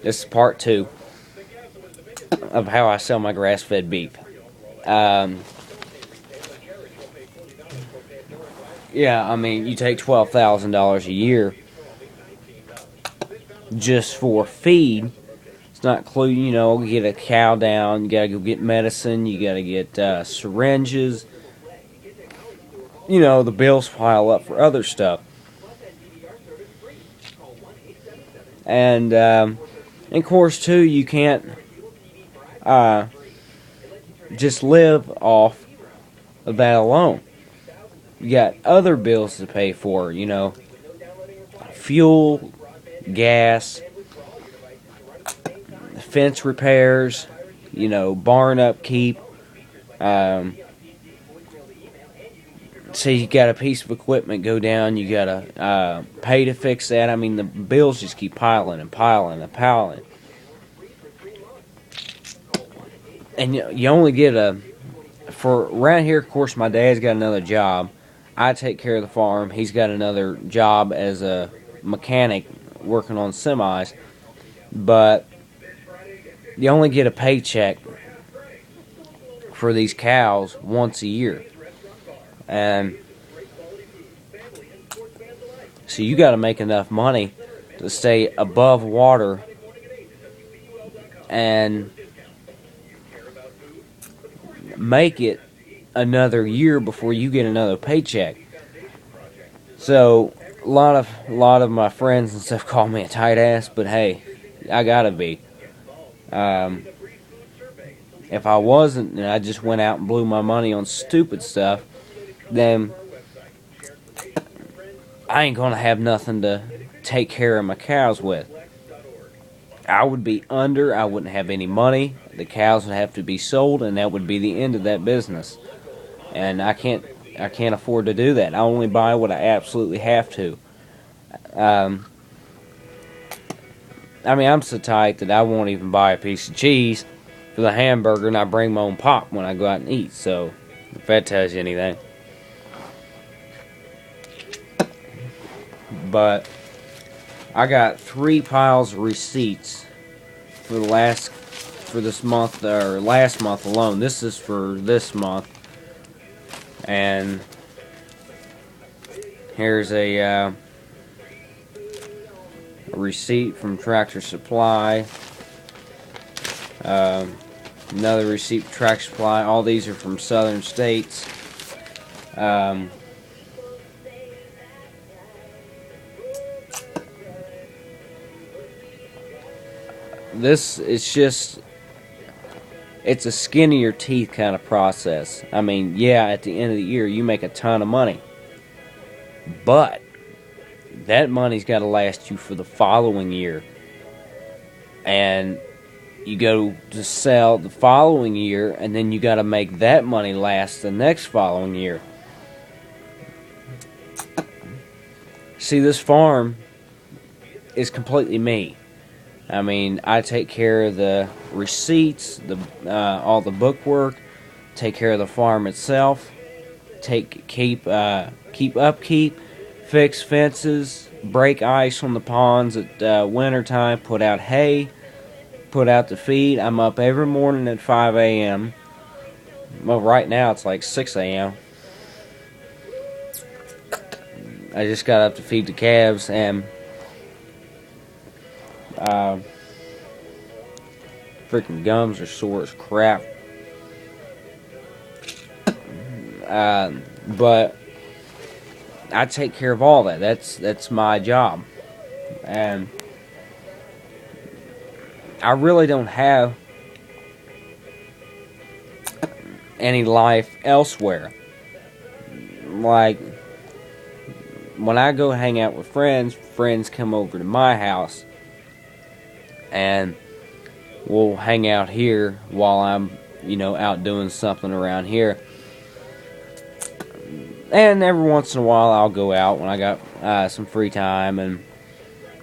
This is part two of how I sell my grass-fed beef. Um, yeah, I mean, you take $12,000 a year just for feed. It's not including, get a cow down, you gotta go get medicine, you gotta get syringes. The bills pile up for other stuff. And of course, too, you can't just live off of that alone. You got other bills to pay for, fuel, gas, fence repairs, barn upkeep. Say you got a piece of equipment go down, you gotta pay to fix that. I mean, the bills just keep piling and piling and piling. And you only get for around here, of course, my dad's got another job. I take care of the farm. He's got another job as a mechanic working on semis. But you only get a paycheck for these cows once a year. And so you got to make enough money to stay above water and make it another year before you get another paycheck. So a lot of my friends and stuff call me a tight ass, but hey, I gotta be. If I wasn't, and I just went out and blew my money on stupid stuff, then I ain't gonna have nothing to take care of my cows with. I would be under, I wouldn't have any money, the cows would have to be sold, and that would be the end of that business. And I can't afford to do that. I only buy what I absolutely have to. I'm so tight that I won't even buy a piece of cheese for the hamburger, and I bring my own pop when I go out and eat. So, if that tells you anything. But I got 3 piles of receipts for this month, or last month alone. This is for this month. And here's a receipt from Tractor Supply. Another receipt from Tractor Supply. All these are from southern states. This is just, it's a skin of your teeth kind of process. I mean, yeah, at the end of the year, you make a ton of money. But that money's got to last you for the following year. And you go to sell the following year, and then you got to make that money last the next following year. See, this farm is completely me. I mean, I take care of the receipts, all the bookwork, take care of the farm itself, keep upkeep, fix fences, break ice on the ponds at wintertime, put out hay, put out the feed. I'm up every morning at 5 a.m. Well, right now it's like 6 a.m. I just got up to feed the calves, and freaking gums are sore as crap. But I take care of all that. That's my job. And I really don't have any life elsewhere. Like, when I go hang out with friends come over to my house, and we'll hang out here while I'm, out doing something around here. And every once in a while I'll go out when I got some free time, and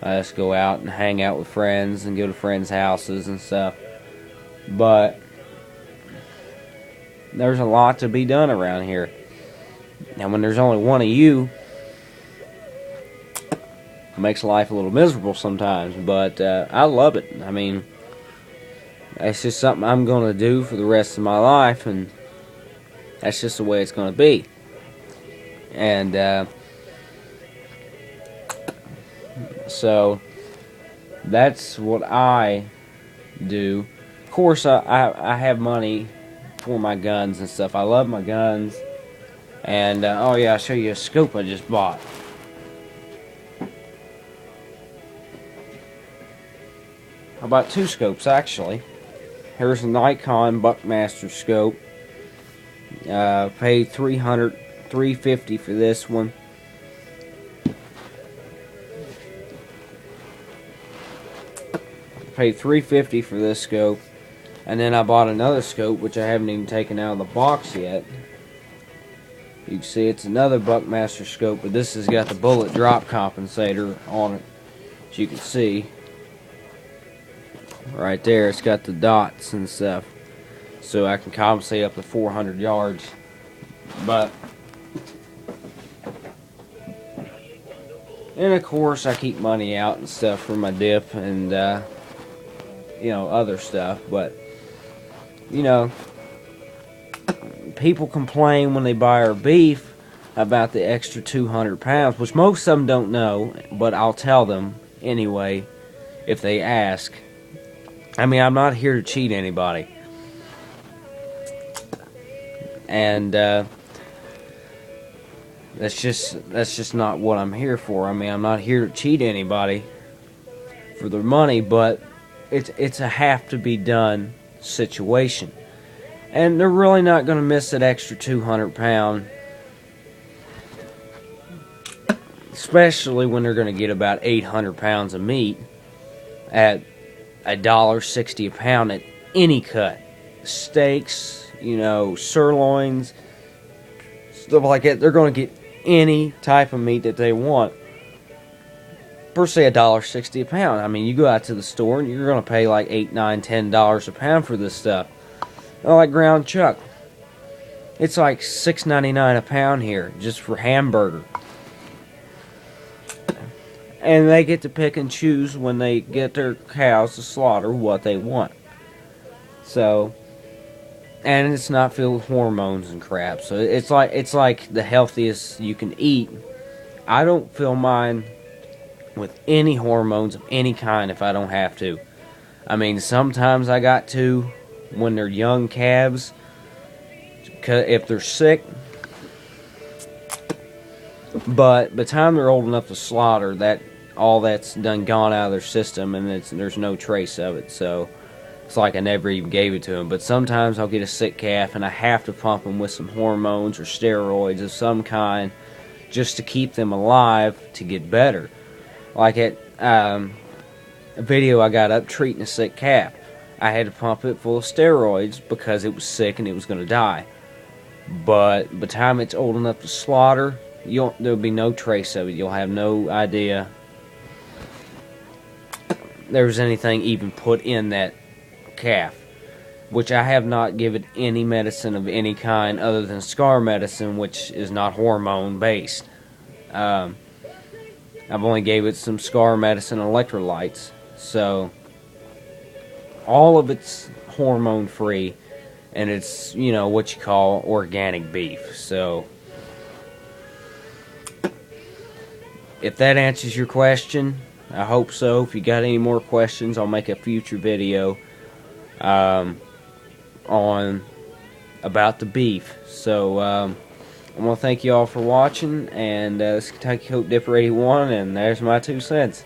I just go out and hang out with friends and go to friends' houses and stuff. But there's a lot to be done around here. And when there's only one of you, It makes life a little miserable sometimes, but I love it. I mean, it's just something I'm going to do for the rest of my life, and that's just the way it's going to be. And so that's what I do. Of course, I have money for my guns and stuff. I love my guns. And oh yeah, I'll show you a scope I just bought. I bought 2 scopes actually. Here's a Nikon Buckmaster scope. Paid $350 for this one. Paid $350 for this scope, and then I bought another scope which I haven't even taken out of the box yet. You can see it's another Buckmaster scope, but this has got the bullet drop compensator on it, as you can see. Right there, it's got the dots and stuff, so I can compensate up to 400 yards. But, and of course, I keep money out and stuff for my dip and, you know, other stuff. But, you know, people complain when they buy our beef about the extra 200 pounds, which most of them don't know, but I'll tell them anyway if they ask. I mean, I'm not here to cheat anybody. And that's just not what I'm here for. I mean, I'm not here to cheat anybody for their money, but it's a have to be done situation. And they're really not going to miss that extra 200 pound, especially when they're going to get about 800 pounds of meat at $1.60 a pound at any cut. Steaks, you know, sirloins, stuff like that. They're going to get any type of meat that they want for, say, $1.60 a pound. I mean, you go out to the store and you're going to pay like $8, $9, $10 a pound for this stuff. Like ground chuck, it's like $6.99 a pound here just for hamburger. And they get to pick and choose when they get their cows to slaughter what they want. So, and it's not filled with hormones and crap. So it's like the healthiest you can eat. I don't fill mine with any hormones of any kind if I don't have to. I mean, sometimes I got to when they're young calves, if they're sick. But by the time they're old enough to slaughter, that all that's done gone out of their system, and there's no trace of it. So it's like I never even gave it to them. But sometimes I'll get a sick calf, and I have to pump them with some hormones or steroids of some kind, just to keep them alive to get better. Like at a video I got up treating a sick calf, I had to pump it full of steroids because it was sick and it was going to die. But by the time it's old enough to slaughter, there'll be no trace of it. You'll have no idea there was anything even put in that calf. Which I have not given any medicine of any kind other than scar medicine, which is not hormone based. I've only gave it some scar medicine and electrolytes. So all of it's hormone free, and it's, you know, what you call organic beef. So if that answers your question, I hope so. If you got any more questions, I'll make a future video on about the beef. So I want to thank you all for watching, and this is Kentucky Coat Dipper 81, and there's my 2 cents.